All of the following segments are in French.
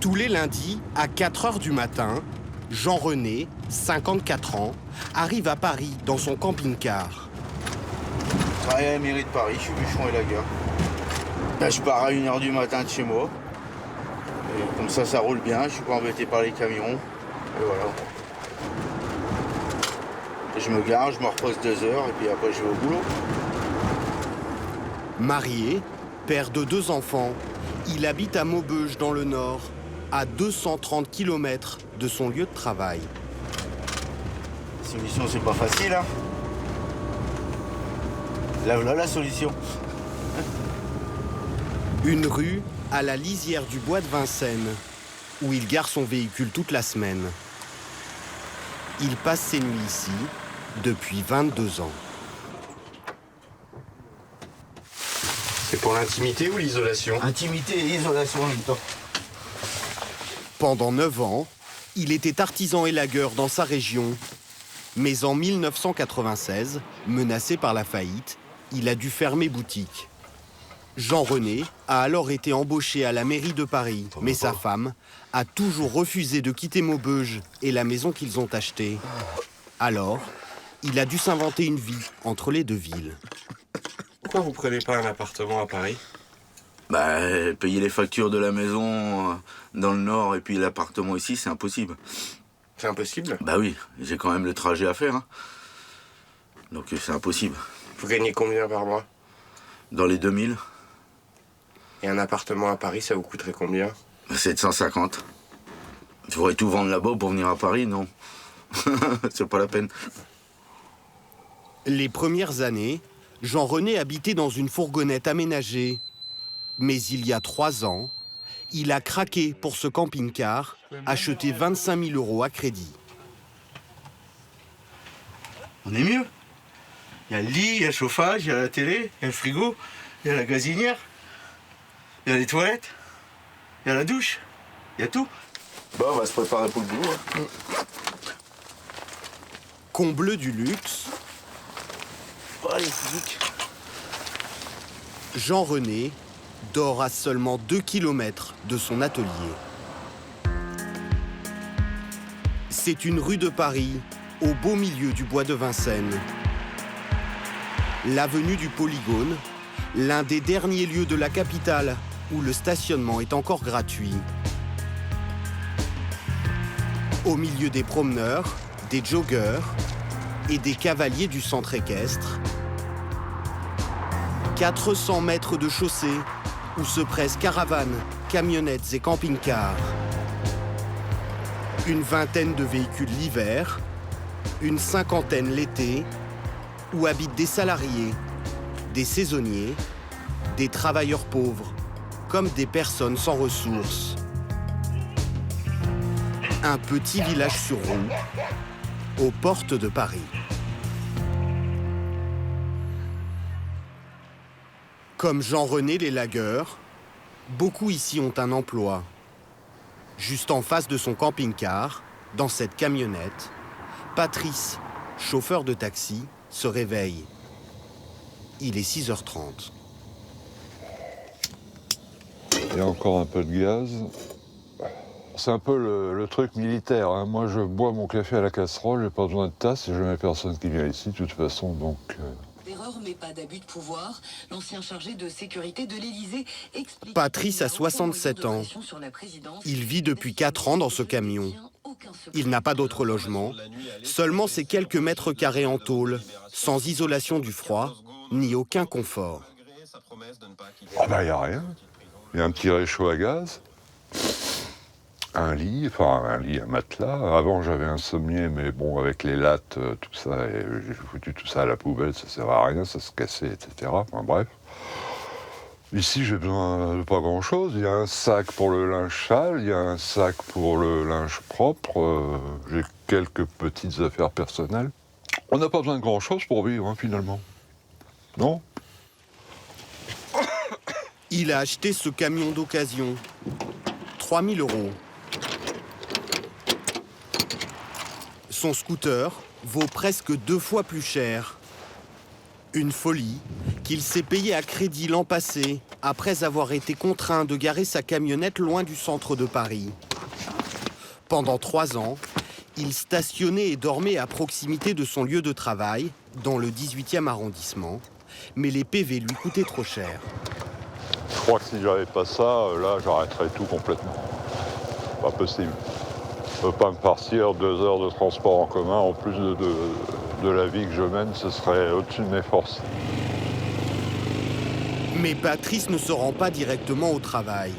Tous les lundis, à 4 h du matin, Jean-René, 54 ans, arrive à Paris dans son camping-car. Je travaille à la mairie de Paris, je suis bûcheron et lagueur. Là, je pars à 1 h du matin de chez moi. Et comme ça roule bien, je suis pas embêté par les camions. Et voilà. Et je me gare, je me repose 2 heures et puis après je vais au boulot. Marié, père de 2 enfants, il habite à Maubeuge dans le Nord, à 230 km de son lieu de travail. La solution, c'est pas facile, hein. Là, voilà la solution. Une rue à la lisière du bois de Vincennes, où il gare son véhicule toute la semaine. Il passe ses nuits ici depuis 22 ans. C'est pour l'intimité ou l'isolation? Intimité et isolation en même temps. Pendant 9 ans, il était artisan élagueur dans sa région. Mais en 1996, menacé par la faillite, il a dû fermer boutique. Jean-René a alors été embauché à la mairie de Paris, mais sa femme a toujours refusé de quitter Maubeuge et la maison qu'ils ont achetée. Alors, il a dû s'inventer une vie entre les deux villes. Pourquoi vous prenez pas un appartement à Paris? Bah, payer les factures de la maison dans le Nord et puis l'appartement ici, c'est impossible. C'est impossible? Bah oui, j'ai quand même le trajet à faire, hein. Donc c'est impossible. Vous gagnez combien par mois? Dans les 2000. Et un appartement à Paris, ça vous coûterait combien? 750. Il faudrait tout vendre là-bas pour venir à Paris, non. C'est pas la peine. Les premières années, Jean-René habitait dans une fourgonnette aménagée. Mais il y a 3 ans, il a craqué pour ce camping-car, acheté 25 000 € à crédit. On est mieux. Il y a le lit, il y a le chauffage, il y a la télé, il y a le frigo, il y a la gazinière, il y a les toilettes, il y a la douche, il y a tout. Bon, on va se préparer pour le boulot, hein. Comble du luxe, Oh, les physiques. Jean-René dort à seulement 2 km de son atelier. C'est une rue de Paris, au beau milieu du bois de Vincennes. L'avenue du Polygone, l'un des derniers lieux de la capitale où le stationnement est encore gratuit. Au milieu des promeneurs, des joggeurs et des cavaliers du centre équestre, 400 mètres de chaussée où se pressent caravanes, camionnettes et camping-cars. Une vingtaine de véhicules l'hiver, une cinquantaine l'été, où habitent des salariés, des saisonniers, des travailleurs pauvres, comme des personnes sans ressources. Un petit village sur roue, aux portes de Paris. Comme Jean-René l'élagueur, beaucoup ici ont un emploi. Juste en face de son camping-car, dans cette camionnette, Patrice, chauffeur de taxi, se réveille. Il est 6 h 30. Il y a encore un peu de gaz. C'est un peu le truc militaire, hein. Moi, je bois mon café à la casserole, j'ai pas besoin de tasse, et je n'ai personne qui vient ici, de toute façon, donc... Erreur, mais pas d'abus de pouvoir. L'ancien chargé de sécurité de l'Élysée explique... Patrice a 67 ans. Il vit depuis 4 ans dans ce camion. Il n'a pas d'autre logement, seulement ces quelques mètres carrés en tôle, sans isolation du froid, ni aucun confort. Ah bah, il n'y a rien. Il y a un petit réchaud à gaz, un lit, un matelas. Avant, j'avais un sommier, mais bon, avec les lattes, tout ça, et j'ai foutu tout ça à la poubelle, ça sert à rien, ça se cassait, etc. Enfin, bref. Ici, j'ai besoin de pas grand-chose. Il y a un sac pour le linge sale, il y a un sac pour le linge propre. J'ai quelques petites affaires personnelles. On n'a pas besoin de grand-chose pour vivre, hein, finalement. Non ? Il a acheté ce camion d'occasion. 3 000 €. Son scooter vaut presque 2 fois plus cher. Une folie qu'il s'est payé à crédit l'an passé, après avoir été contraint de garer sa camionnette loin du centre de Paris. Pendant 3 ans, il stationnait et dormait à proximité de son lieu de travail, dans le 18e arrondissement, mais les PV lui coûtaient trop cher. Je crois que si j'avais pas ça, là, j'arrêterais tout complètement. Pas possible. Je ne peux pas me partir 2 heures de transport en commun, en plus de la vie que je mène, ce serait au-dessus de mes forces. Mais Patrice ne se rend pas directement au travail.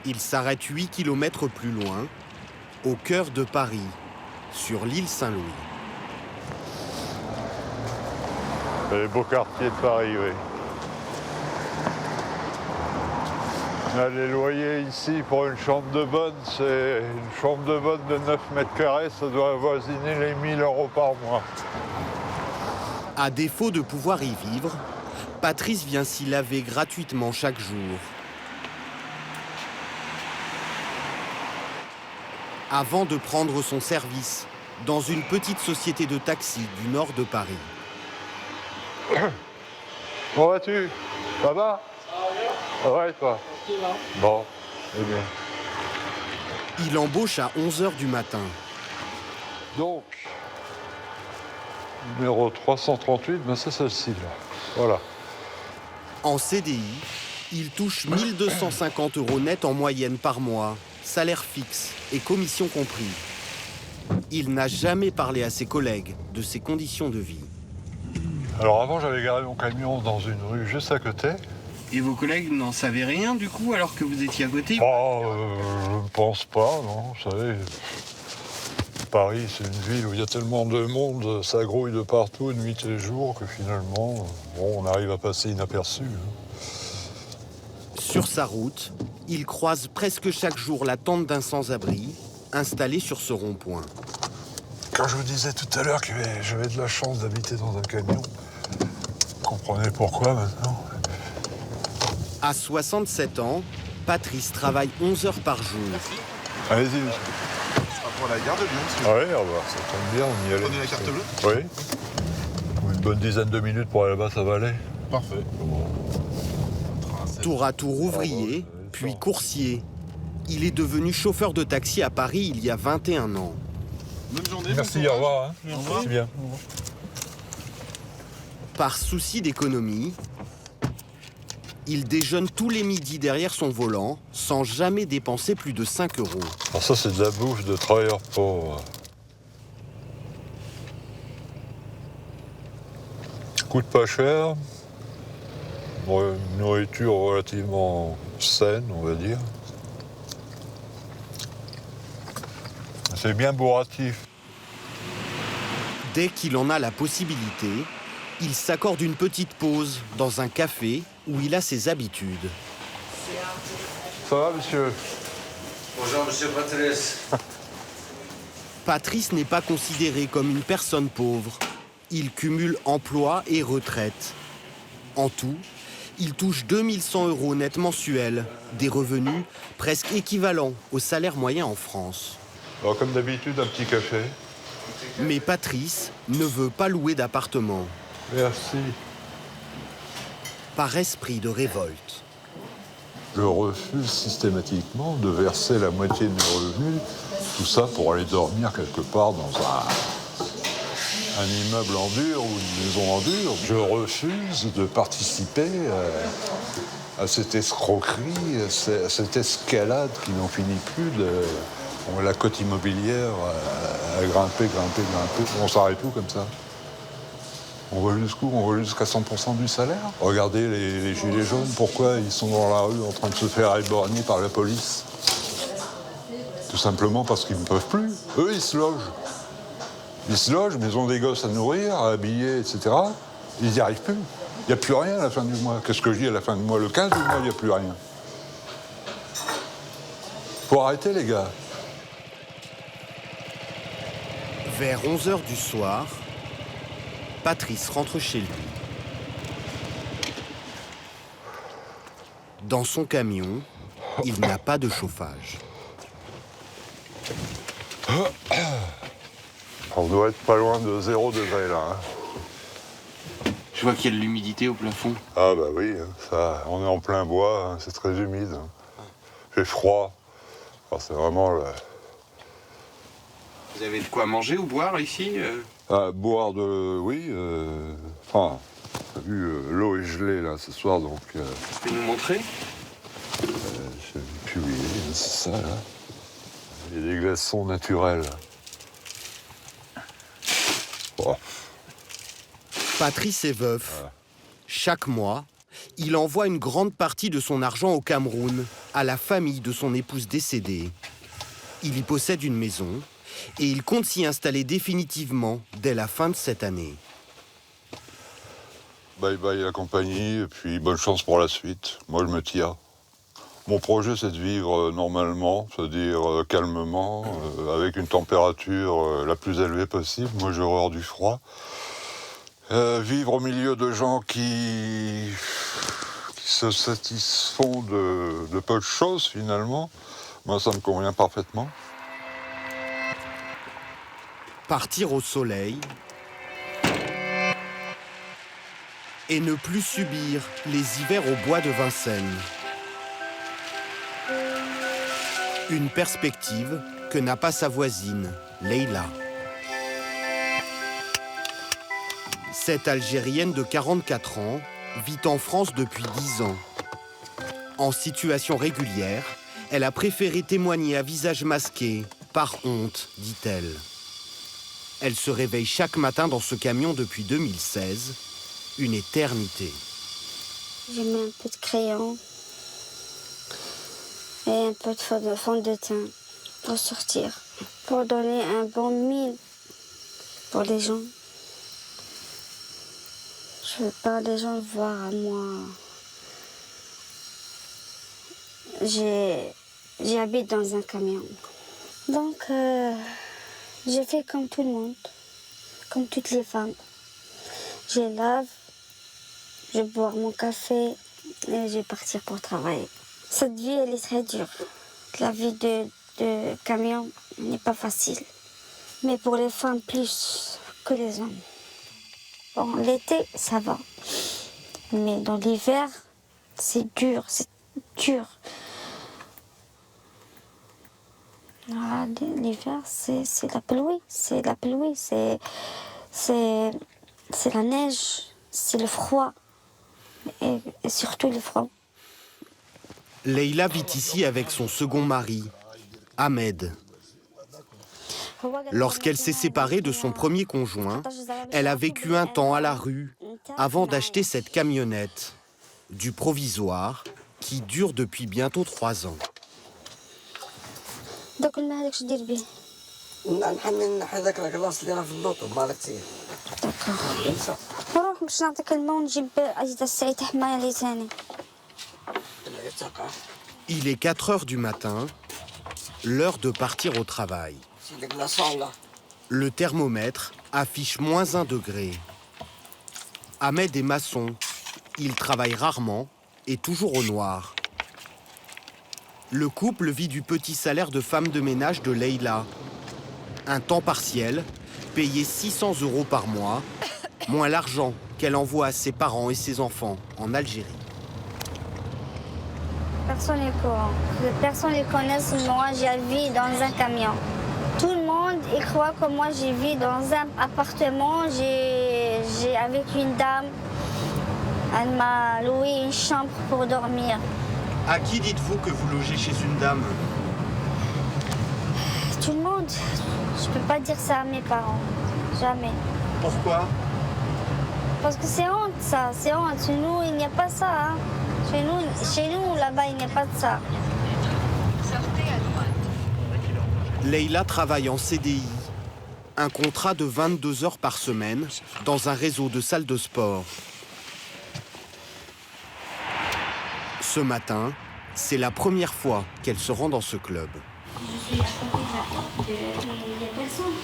Il s'arrête 8 km plus loin, au cœur de Paris, sur l'île Saint-Louis. C'est les beaux quartiers de Paris, oui. Là, les loyers ici pour une chambre de bonne, c'est une chambre de bonne de 9 mètres carrés, ça doit avoisiner les 1 000 € par mois. À défaut de pouvoir y vivre, Patrice vient s'y laver gratuitement chaque jour. Avant de prendre son service dans une petite société de taxi du nord de Paris. Comment vas-tu? Ça va? Ouais, toi? Bon, eh bien. Il embauche à 11 h du matin. Donc, numéro 338, ben c'est celle-ci, là. Voilà. En CDI, il touche 1 250 € net en moyenne par mois, salaire fixe et commission compris. Il n'a jamais parlé à ses collègues de ses conditions de vie. Alors avant, j'avais garé mon camion dans une rue juste à côté. Et vos collègues n'en savaient rien du coup alors que vous étiez à côté? Je ne pense pas, non. Vous savez, Paris, c'est une ville où il y a tellement de monde, ça grouille de partout, nuit et jour, que finalement, on arrive à passer inaperçu. Sur sa route, il croise presque chaque jour la tente d'un sans-abri, installée sur ce rond-point. Quand je vous disais tout à l'heure que j'avais de la chance d'habiter dans un camion, vous comprenez pourquoi maintenant? À 67 ans, Patrice travaille 11 heures par jour. Allez-y. Pour la garde, bien sûr. Ah oui, ça tombe bien, on y allait. Prenez la carte bleue? Oui. Une bonne dizaine de minutes pour aller là-bas, ça va aller. Parfait. Tour à tour ouvrier, puis coursier. Il est devenu chauffeur de taxi à Paris il y a 21 ans. Bonne journée. Merci, au revoir. Hein. Merci bien. Par souci d'économie, il déjeune tous les midis derrière son volant, sans jamais dépenser plus de 5 €. Alors ça, c'est de la bouffe de travailleurs pauvres. Coûte pas cher. Une nourriture relativement saine, on va dire. C'est bien bourratif. Dès qu'il en a la possibilité, il s'accorde une petite pause dans un café où il a ses habitudes. Ça va, monsieur? Bonjour, monsieur Patrice. Patrice n'est pas considéré comme une personne pauvre. Il cumule emploi et retraite. En tout, il touche 2100 € net mensuels, des revenus presque équivalents au salaire moyen en France. Alors, comme d'habitude, un petit café. Mais Patrice ne veut pas louer d'appartement. Merci. Par esprit de révolte. Je refuse systématiquement de verser la moitié de mes revenus, tout ça pour aller dormir quelque part dans un immeuble en dur ou une maison en dur. Je refuse de participer à cette escroquerie, à cette escalade qui n'en finit plus. La cote immobilière a grimpé. On s'arrête tout comme ça. On va jusqu'où? On va jusqu'à 100% du salaire? Regardez les gilets jaunes, pourquoi ils sont dans la rue en train de se faire éborgner par la police? Tout simplement parce qu'ils ne peuvent plus. Eux, ils se logent. Ils se logent, mais ils ont des gosses à nourrir, à habiller, etc. Ils n'y arrivent plus. Il n'y a plus rien à la fin du mois. Qu'est-ce que je dis à la fin du mois? Le 15 du mois, il n'y a plus rien. Faut arrêter, les gars. Vers 11 h du soir, Patrice rentre chez lui. Dans son camion, il n'a pas de chauffage. On doit être pas loin de 0 degré là. Hein. Je vois qu'il y a de l'humidité au plafond. Ah bah oui, ça, on est en plein bois, hein, c'est très humide. Il fait froid. Alors, c'est vraiment le... Vous avez de quoi manger ou boire ici boire de... oui. Enfin, t'as vu, l'eau est gelée là ce soir, donc... Vous pouvez nous montrer puis oui, c'est ça là. Il y a des glaçons naturels. Oh. Patrice est veuf. Chaque mois, il envoie une grande partie de son argent au Cameroun, à la famille de son épouse décédée. Il y possède une maison et il compte s'y installer définitivement dès la fin de cette année. Bye bye la compagnie et puis bonne chance pour la suite. Moi je me tire. Mon projet c'est de vivre normalement, c'est-à-dire calmement, avec une température la plus élevée possible. Moi j'ai horreur du froid. Vivre au milieu de gens qui se satisfont de peu de choses finalement. Moi ça me convient parfaitement. Partir au soleil et ne plus subir les hivers au bois de Vincennes. Une perspective que n'a pas sa voisine, Leïla. Cette Algérienne de 44 ans vit en France depuis 10 ans. En situation régulière, elle a préféré témoigner à visage masqué, par honte, dit-elle. Elle se réveille chaque matin dans ce camion depuis 2016, une éternité. J'ai mis un peu de crayon et un peu de fond de teint pour sortir, pour donner un bon mille pour les gens. Je veux pas les gens voir à moi. J'habite dans un camion. Donc, j'ai fait comme tout le monde, comme toutes les femmes. Je lave, je bois mon café et je vais partir pour travailler. Cette vie, elle est très dure. La vie de camion n'est pas facile. Mais pour les femmes, plus que les hommes. Bon, l'été, ça va. Mais dans l'hiver, c'est dur, c'est dur. Ah, l'hiver, c'est la pluie, c'est la neige, c'est le froid, et surtout le froid. Leïla vit ici avec son second mari, Ahmed. Lorsqu'elle s'est séparée de son premier conjoint, elle a vécu un temps à la rue avant d'acheter cette camionnette, du provisoire, qui dure depuis bientôt 3 ans. داك الماء هذاك شدير به نحمل هذاك الكلاص اللي راه في اللوطو مالك سير نروح باش نعطيك الماء ونجيب أجد الساعة حماية لي ثاني. Il est 4 heures du matin, l'heure de partir au travail. Le thermomètre affiche -1 degré. Ahmed est maçon. Il travaille rarement et toujours au noir. Le couple vit du petit salaire de femme de ménage de Leïla. Un temps partiel, payé 600 € par mois, moins l'argent qu'elle envoie à ses parents et ses enfants en Algérie. Personne n'est au courant. Personne ne connaît moi, je vis dans un camion. Tout le monde il croit que moi, je vis dans un appartement. J'ai avec une dame. Elle m'a loué une chambre pour dormir. À qui dites-vous que vous logez chez une dame? Tout le monde. Je ne peux pas dire ça à mes parents. Jamais. Pourquoi? Parce que c'est honte, ça. C'est honte. Chez nous, il n'y a pas ça. Hein. Chez nous là-bas, il n'y a pas de ça. Leïla travaille en CDI. Un contrat de 22 heures par semaine dans un réseau de salles de sport. Ce matin, c'est la première fois qu'elle se rend dans ce club. Je suis à côté de la porte, il n'y a personne.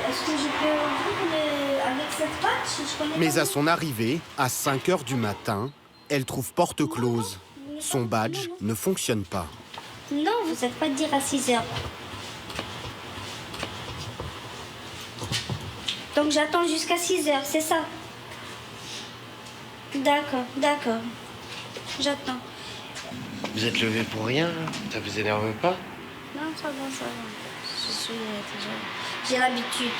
Est-ce que je peux ouvrir avec cette patch? Mais à son arrivée, à 5 heures du matin, elle trouve porte close. Son badge ne fonctionne pas. Non, vous n'êtes pas dire à 6 heures. Donc j'attends jusqu'à 6 heures, c'est ça? D'accord, d'accord. J'attends. Vous êtes levé pour rien, ça vous énerve pas? Non, ça va, ça va. Je suis déjà... J'ai l'habitude.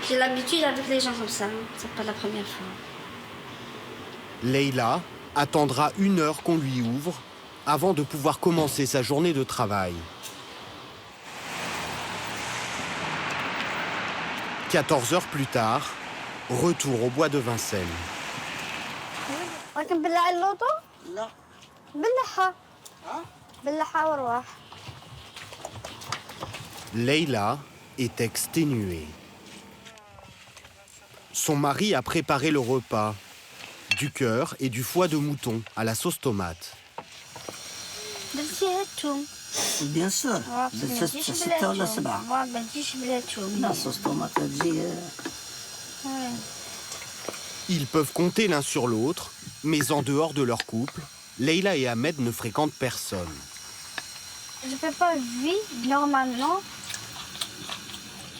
J'ai l'habitude avec les gens comme ça. C'est pas la première fois. Leïla attendra 1 heure qu'on lui ouvre avant de pouvoir commencer sa journée de travail. 14 heures plus tard, retour au bois de Vincennes. Leïla est exténuée. Son mari a préparé le repas, du cœur et du foie de mouton à la sauce tomate. Bien sûr. La sauce tomate, Ils peuvent compter l'un sur l'autre, mais en dehors de leur couple, Leïla et Ahmed ne fréquentent personne. Je ne peux pas vivre normalement,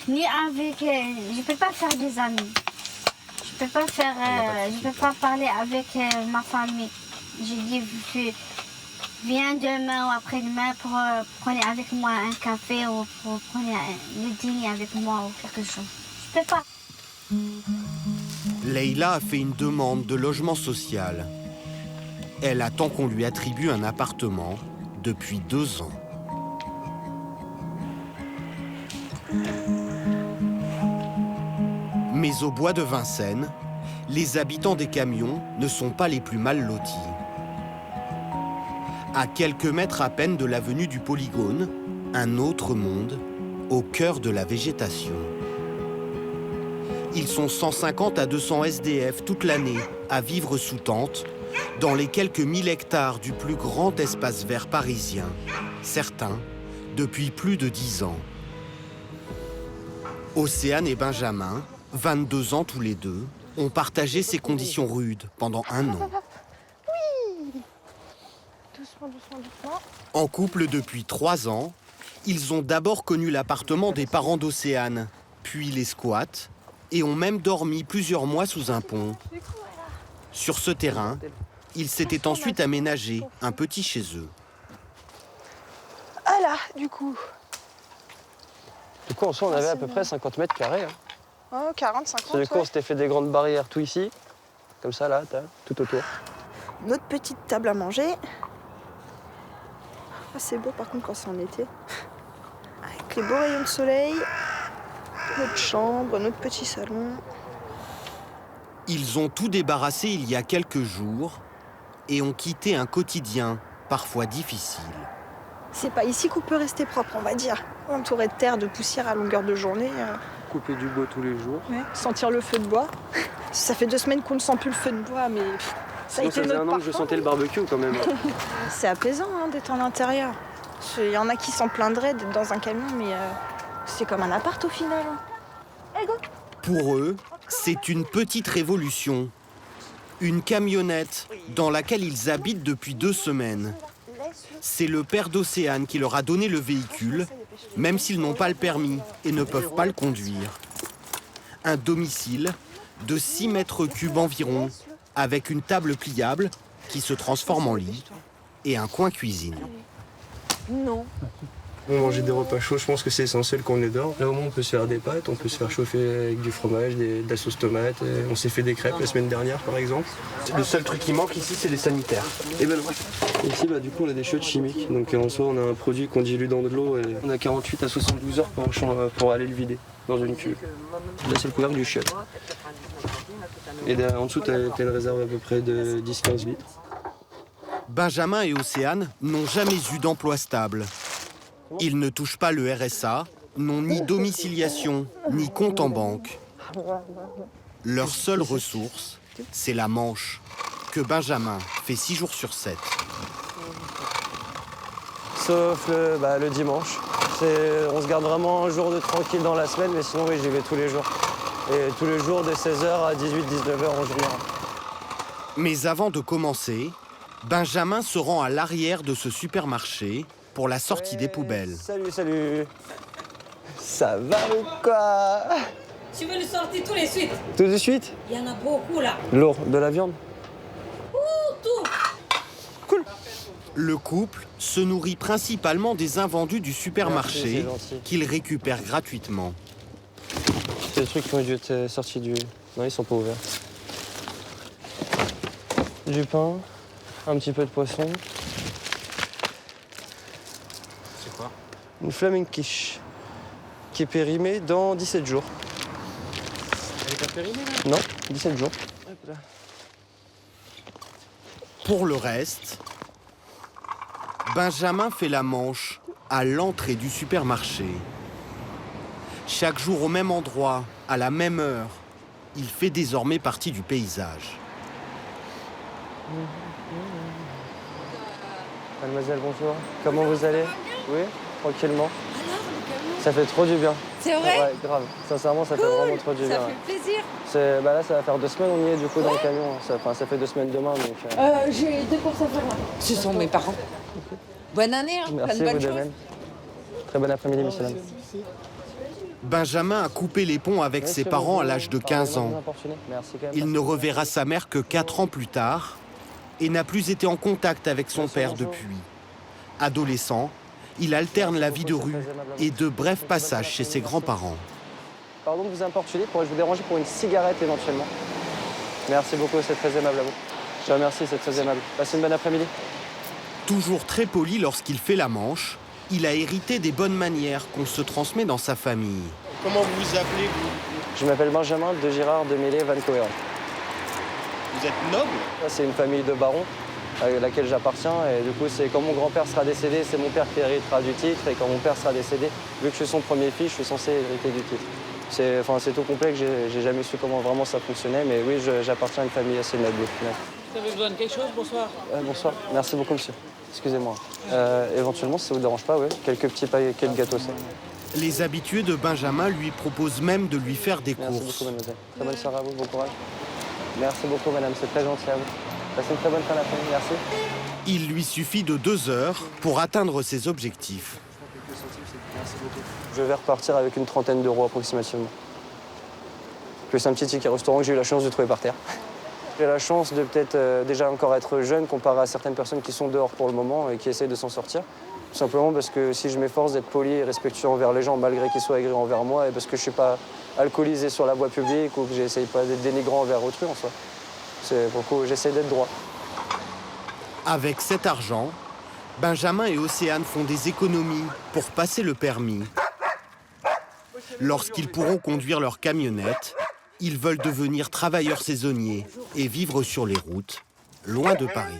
ni avec... je ne peux pas faire des amis. Je ne peux pas parler avec ma famille. J'ai dit, viens demain ou après-demain pour prendre avec moi un café ou pour prendre le dîner avec moi ou quelque chose. Je ne peux pas. Leïla a fait une demande de logement social. Elle attend qu'on lui attribue un appartement depuis 2 ans. Mais au bois de Vincennes, les habitants des camions ne sont pas les plus mal lotis. À quelques mètres à peine de l'avenue du Polygone, un autre monde, au cœur de la végétation. Ils sont 150 à 200 SDF toute l'année à vivre sous tente, dans les quelques 1000 hectares du plus grand espace vert parisien, certains depuis plus de 10 ans. Océane et Benjamin, 22 ans tous les deux, ont partagé ces conditions rudes pendant 1 an. En couple depuis 3 ans, ils ont d'abord connu l'appartement des parents d'Océane, puis les squats, et ont même dormi plusieurs mois sous un pont. Sur ce terrain, ils s'étaient ensuite aménagé un petit chez eux. Ah là, du coup. Du coup, en soi, on avait à peu près 50 mètres carrés. Oh, 40, 50. Du coup, on s'était fait des grandes barrières tout ici, comme ça, là, tout autour. Notre petite table à manger. Ah, c'est beau, par contre, quand c'est en été. Avec les beaux rayons de soleil. Notre chambre, notre petit salon. Ils ont tout débarrassé il y a quelques jours et ont quitté un quotidien parfois difficile. C'est pas ici qu'on peut rester propre, on va dire. Entouré de terre, de poussière à longueur de journée. Couper du bois tous les jours. Ouais. Sentir le feu de bois. Ça fait 2 semaines qu'on ne sent plus le feu de bois, mais ça a été notre un an que je sentais le barbecue quand même. C'est apaisant d'être en intérieur. Il y en a qui s'en plindraient d'être dans un camion, mais c'est comme un appart au final. Pour eux, c'est une petite révolution. Une camionnette dans laquelle ils habitent depuis 2 semaines. C'est le père d'Océane qui leur a donné le véhicule, même s'ils n'ont pas le permis et ne peuvent pas le conduire. Un domicile de 6 mètres cubes environ, avec une table pliable qui se transforme en lit et un coin cuisine. Non. Manger des repas chauds, je pense que c'est essentiel qu'on les dort. Là au moins on peut se faire des pâtes, on peut se faire chauffer avec du fromage, de la sauce tomate. On s'est fait des crêpes la semaine dernière par exemple. Le seul truc qui manque ici c'est les sanitaires. Et ben ici du coup on a des chiottes chimiques. Donc en soi on a un produit qu'on dilue dans de l'eau et on a 48 à 72 heures pour aller le vider dans une cuve. Là c'est le couvercle du chiotte. Et en dessous t'as une réserve à peu près de 10-15 litres. Benjamin et Océane n'ont jamais eu d'emploi stable. Ils ne touchent pas le RSA, n'ont ni domiciliation, ni compte en banque. Leur seule ressource, c'est la manche, que Benjamin fait 6 jours sur 7. Sauf le dimanche. On se garde vraiment un jour de tranquille dans la semaine, mais sinon oui, j'y vais tous les jours. Et tous les jours de 16h à 18-19h en général. Mais avant de commencer, Benjamin se rend à l'arrière de ce supermarché pour la sortie des poubelles. Salut. Ça va ou quoi? Tu veux le sortir tout de suite? Tout de suite? Il y en a beaucoup là. Lourd, de la viande? Tout. Cool. Le couple se nourrit principalement des invendus du supermarché qu'il récupère gratuitement. C'est des trucs qui ont dû être sortis du... Non, ils sont pas ouverts. Du pain, un petit peu de poisson. C'est quoi? Une flaming quiche qui est périmée dans 17 jours. Elle est pas périmée là? Non, 17 jours. Hop là. Pour le reste, Benjamin fait la manche à l'entrée du supermarché. Chaque jour au même endroit, à la même heure, il fait désormais partie du paysage. Mademoiselle, bonjour. Comment vous allez? Oui, tranquillement. Ça fait trop du bien. C'est vrai? Ouais, grave. Sincèrement, ça fait vraiment trop du bien. Ça fait plaisir. Là, ça va faire 2 semaines, on y est du coup dans le camion. Ça fait 2 semaines demain, donc... J'ai 2 courses à faire là. Ce sont mes parents. Bonne année, hein. Merci, plein de vous bonnes de même. Très bon après-midi, messieurs dames. Benjamin a coupé les ponts avec ses parents à l'âge de 15 ans. Il ne reverra sa mère que 4 ans plus tard et n'a plus été en contact avec son père depuis. Adolescent, il alterne la vie de rue et de brefs passages chez ses grands-parents. Pardon de vous importuner, pourrais-je vous déranger pour une cigarette éventuellement? Merci beaucoup, c'est très aimable à vous. Je vous remercie, c'est très aimable. Passez une bonne après-midi. Toujours très poli lorsqu'il fait la manche, il a hérité des bonnes manières qu'on se transmet dans sa famille. Comment vous vous appelez, vous? Je m'appelle Benjamin de Girard de Mélé Van Coeur. Vous êtes noble? C'est une famille de barons à laquelle j'appartiens. Et du coup, c'est quand mon grand-père sera décédé, c'est mon père qui héritera du titre. Et quand mon père sera décédé, vu que je suis son premier fils, je suis censé hériter du titre. C'est tout complet que j'ai jamais su comment vraiment ça fonctionnait. Mais oui, j'appartiens à une famille assez noble au final. Vous avez besoin de quelque chose? Bonsoir. Bonsoir. Merci beaucoup, monsieur. Excusez-moi. Éventuellement, si ça vous dérange pas, oui. Quelques petits paquets de gâteaux, ça. Les habitués de Benjamin lui proposent même de lui faire des Merci courses. beaucoup, mademoiselle. Très bonne soirée à vous, bon courage. Merci beaucoup, madame, c'est très gentil à vous. Passez une très bonne fin d'après-midi, merci. Il lui suffit de 2 heures pour atteindre ses objectifs. Je vais repartir avec une 30aine d'euros approximativement. Plus un petit ticket restaurant que j'ai eu la chance de trouver par terre. J'ai la chance de peut-être déjà encore être jeune comparé à certaines personnes qui sont dehors pour le moment et qui essayent de s'en sortir. Tout simplement parce que si je m'efforce d'être poli et respectueux envers les gens, malgré qu'ils soient aigris envers moi, et parce que je ne suis pas alcoolisé sur la voie publique ou que j'essaye pas d'être dénigrant envers autrui en soi. C'est pourquoi j'essaie d'être droit. Avec cet argent, Benjamin et Océane font des économies pour passer le permis. Lorsqu'ils pourront conduire leur camionnette, ils veulent devenir travailleurs saisonniers et vivre sur les routes, loin de Paris.